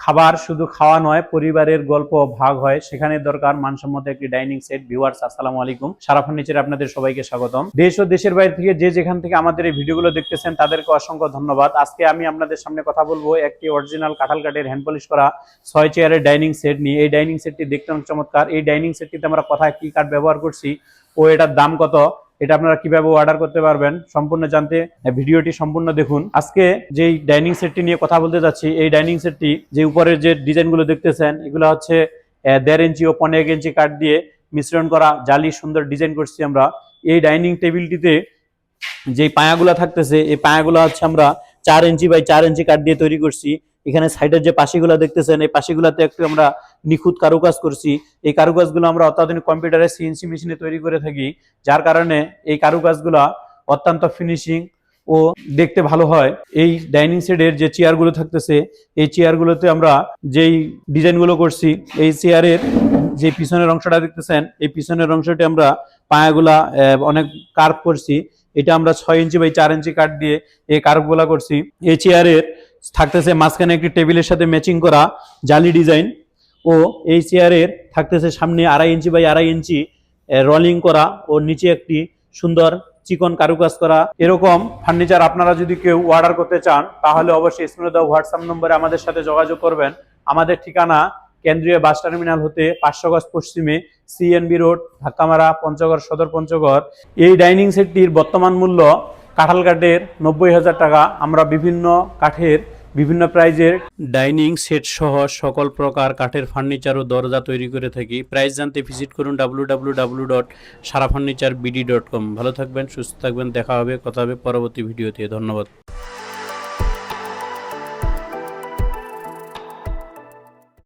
খাবার শুধু খাওয়া নয়, পরিবারের গল্প ভাগ হয়, সেখানে দরকার মানসম্মত একটি ডাইনিং সেট। ভিউয়ার্স, আসসালামু আলাইকুম। সারা ফার্নিচারে আপনাদের সবাইকে স্বাগতম। দেশ ও দেশের বাইরে থেকে যে যেখান থেকে আমাদের এই ভিডিওগুলো দেখতেছেন তাদেরকে অসংখ্য ধন্যবাদ। আজকে আমি আপনাদের সামনে কথা বলবো একটি অরিজিনাল কাঁঠাল কাঠের হ্যান্ড পলিশ করা 6 চেয়ারের ডাইনিং সেট নিয়ে। এই ডাইনিং সেটটি দেখতে অনেক চমৎকার। এই ডাইনিং সেটটিতে আমরা কোথায় কি কাঠ ব্যবহার করছি ও এটার দাম কত, এটা আপনারা কিভাবে অর্ডার করতে পারবেন, সম্পূর্ণ জানতে ভিডিওটি সম্পূর্ণ দেখুন। আজকে যে ডাইনিং সেটটি নিয়ে কথা বলতে যাচ্ছি, এই ডাইনিং সেটটি যে উপরের যে ডিজাইনগুলো দেখতেছেন এগুলো হচ্ছে 1.5 ইঞ্চি ও 15 ইঞ্চি কাঠ দিয়ে মিশ্রণ করা জালি সুন্দর ডিজাইন করছি আমরা। এই ডাইনিং টেবিলটিতে যে পায়াগুলো থাকতেছে, এই পায়াগুলো হচ্ছে আমরা 4 ইঞ্চি বাই 4 ইঞ্চি কাঠ দিয়ে তৈরি করছি। এখানে সাইডের যে পাশিগুলো দেখতেছেন, এই পাশিগুলোতে একটু আমরা নিখুঁত কারুকাজ করছি। এই কারুকাজগুলো আমরা অত্যাধুনিক কম্পিউটারে সিএনসি মেশিনে তৈরি করে থাকি, যার কারণে এই কারুকাজগুলো অত্যন্ত ফিনিশিং ও দেখতে ভালো হয়। এই ডাইনিং সেটের যে চেয়ারগুলো থাকতেছে, এই চেয়ারগুলোতে আমরা যেই ডিজাইনগুলো করছি, এই চেয়ারের যে পিছনের অংশটা দেখতেছেন, এই পিছনের অংশটি আমরা পায়াগুলা অনেক কার্ভ করছি। এটা আমরা 6 ইঞ্চি বাই 4 ইঞ্চি কাঠ দিয়ে এই কার্ভগুলা করছি। এই চেয়ারের থাকতেছে মাঝখানে একটি টেবিলের সাথে ম্যাচিং করা জালি ডিজাইন, ও এই চেয়ারের থাকতেছে সামনে 2.5 ইঞ্চি বাই 2.5 ইঞ্চি রোলিং করা ও নিচে একটি সুন্দর চিকন কারুকাজ করা। এরকম ফার্নিচার আপনারা যদি কেউ অর্ডার করতে চান তাহলে অবশ্যই স্ক্রিনে দেওয়া হোয়াটসঅ্যাপ নম্বরে আমাদের সাথে যোগাযোগ করবেন। আমাদের ঠিকানা কেন্দ্রীয় বাস টার্মিনাল হতে 500 গজ পশ্চিমে, সিএনবি রোড, ধাক্কামারা, পঞ্চগড় সদর পঞ্চগড়। এই ডাইনিং সেটটির বর্তমান মূল্য কাঁঠাল কাঠের 90,000 টাকা। আমরা বিভিন্ন কাঠের বিভিন্ন প্রাইজের ডাইনিং সেট সহ সকল প্রকার কাঠের ফার্নিচার ও দরজা তৈরি করে থাকি। প্রাইস জানতে ভিজিট করুন www.sarafarniturebd.com। ভালো থাকবেন, সুস্থ থাকবেন, দেখা হবে, কথা হবে পরবর্তী ভিডিওতে। ধন্যবাদ।